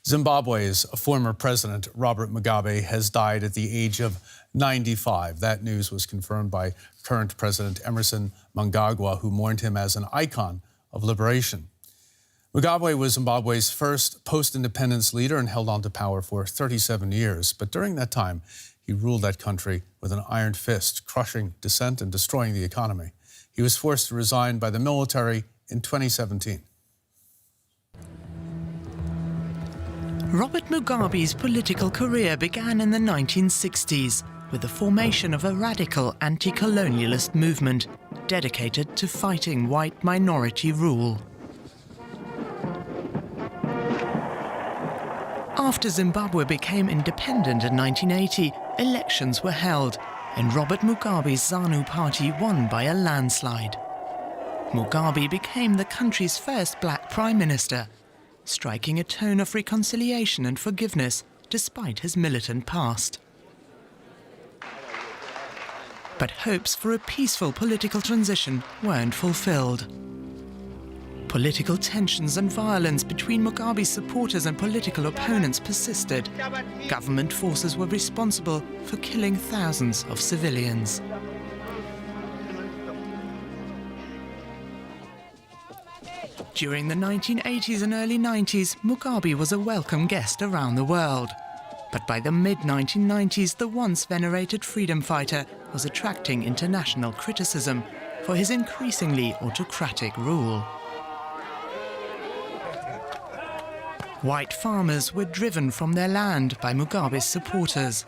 Zimbabwe's former president, Robert Mugabe, has died at the age of 95. That news was confirmed by current President Emmerson Mnangagwa, who mourned him as an icon of liberation. Mugabe was Zimbabwe's first post-independence leader and held on to power for 37 years. But during that time, he ruled that country with an iron fist, crushing dissent and destroying the economy. He was forced to resign by the military in 2017. Robert Mugabe's political career began in the 1960s with the formation of a radical anti-colonialist movement dedicated to fighting white minority rule. After Zimbabwe became independent in 1980, elections were held and Robert Mugabe's ZANU party won by a landslide. Mugabe became the country's first black prime minister, striking a tone of reconciliation and forgiveness despite his militant past. But hopes for a peaceful political transition weren't fulfilled. Political tensions and violence between Mugabe's supporters and political opponents persisted. Government forces were responsible for killing thousands of civilians. During the 1980s and early 90s, Mugabe was a welcome guest around the world. But by the mid-1990s, the once venerated freedom fighter was attracting international criticism for his increasingly autocratic rule. White farmers were driven from their land by Mugabe's supporters.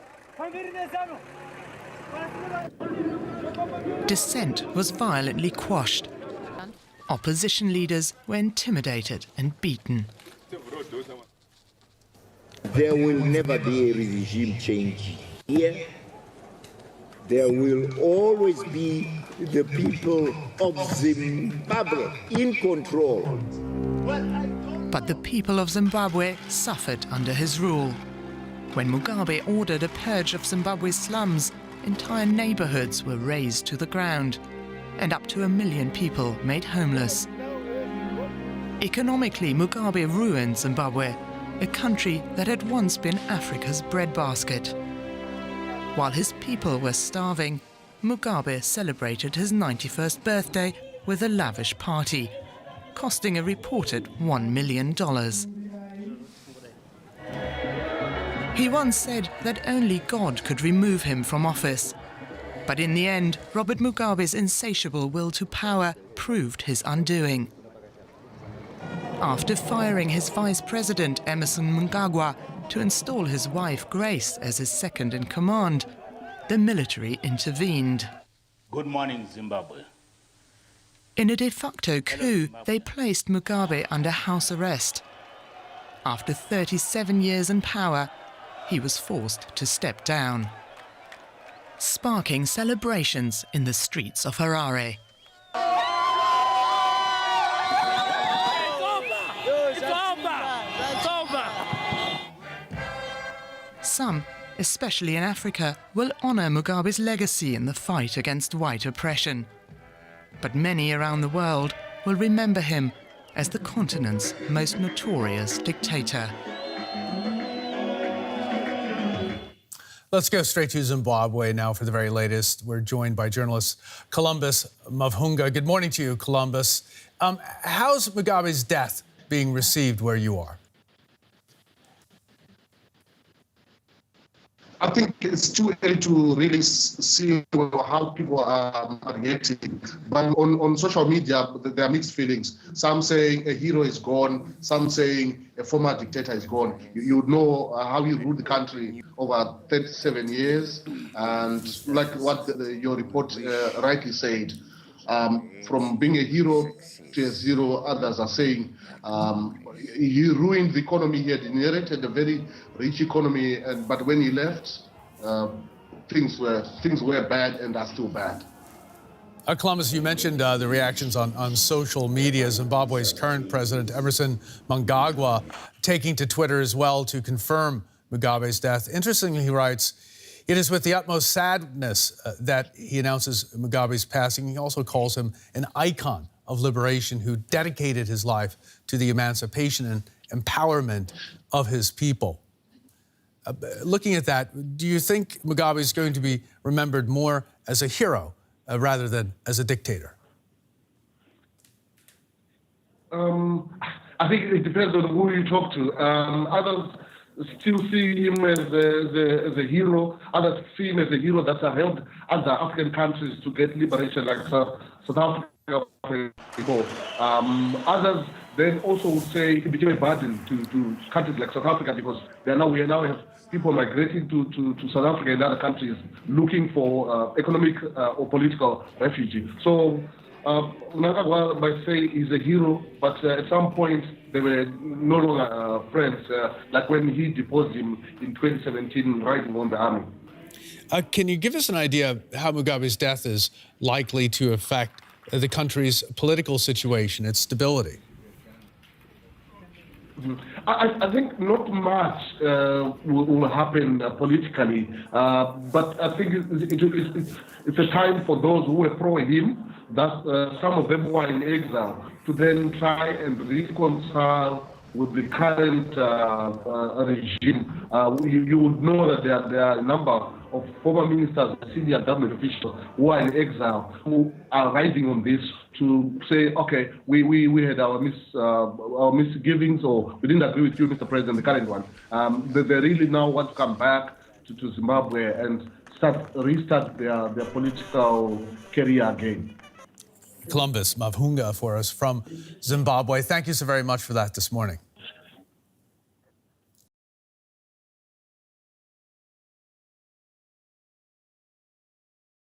Dissent was violently quashed. Opposition leaders were intimidated and beaten. There will never be a regime change here. There will always be the people of Zimbabwe in control. But the people of Zimbabwe suffered under his rule. When Mugabe ordered a purge of Zimbabwe's slums, entire neighborhoods were razed to the ground, and up to 1 million people made homeless. Economically, Mugabe ruined Zimbabwe, a country that had once been Africa's breadbasket. While his people were starving, Mugabe celebrated his 91st birthday with a lavish party, costing a reported $1 million. He once said that only God could remove him from office. But in the end, Robert Mugabe's insatiable will to power proved his undoing. After firing his vice president, Emmerson Mnangagwa, to install his wife, Grace, as his second-in-command, the military intervened. Good morning, Zimbabwe. In a de facto coup, they placed Mugabe under house arrest. After 37 years in power, he was forced to step down, sparking celebrations in the streets of Harare. Some, especially in Africa, will honor Mugabe's legacy in the fight against white oppression. But many around the world will remember him as the continent's most notorious dictator. Let's go straight to Zimbabwe now for the very latest. We're joined by journalist Columbus Mavhunga. Good morning to you, Columbus. How's Mugabe's death being received where you are? I think it's too early to really see how people are reacting. But on social media, there are mixed feelings. Some saying a hero is gone, some saying a former dictator is gone. You know how he ruled the country over 37 years. And like what your report rightly said, from being a hero to a zero, others are saying he ruined the economy. He had inherited a very rich economy, but when he left, things were bad and are still bad. Columbus, you mentioned the reactions on social media. Zimbabwe's current president, Emmerson Mnangagwa, taking to Twitter as well to confirm Mugabe's death. Interestingly, he writes, "It is with the utmost sadness that he announces Mugabe's passing." He also calls him an icon of liberation who dedicated his life to the emancipation and empowerment of his people. Looking at that, do you think Mugabe is going to be remembered more as a hero rather than as a dictator? I think it depends on who you talk to. Others still see him as a hero. Others see him as a hero that helped other African countries to get liberation, like South Africa. Others then also would say it became a burden to countries like South Africa because we now have people migrating to South Africa and other countries looking for economic or political refugee. So Mnangagwa might say he's a hero, but at some point they were no longer friends, like when he deposed him in 2017 riding on the army. Can you give us an idea of how Mugabe's death is likely to affect the country's political situation, its stability? I think not much will happen politically, but I think it's a time for those who were pro him, that some of them who are in exile, to then try and reconcile with the current regime. You would know that there are a number of former ministers, senior government officials who are in exile, who are riding on this to say, okay, we had our misgivings, or we didn't agree with you, Mr. President, the current one. They really now want to come back to Zimbabwe and restart their political career again. Columbus Mavhunga for us from Zimbabwe. Thank you so very much for that this morning.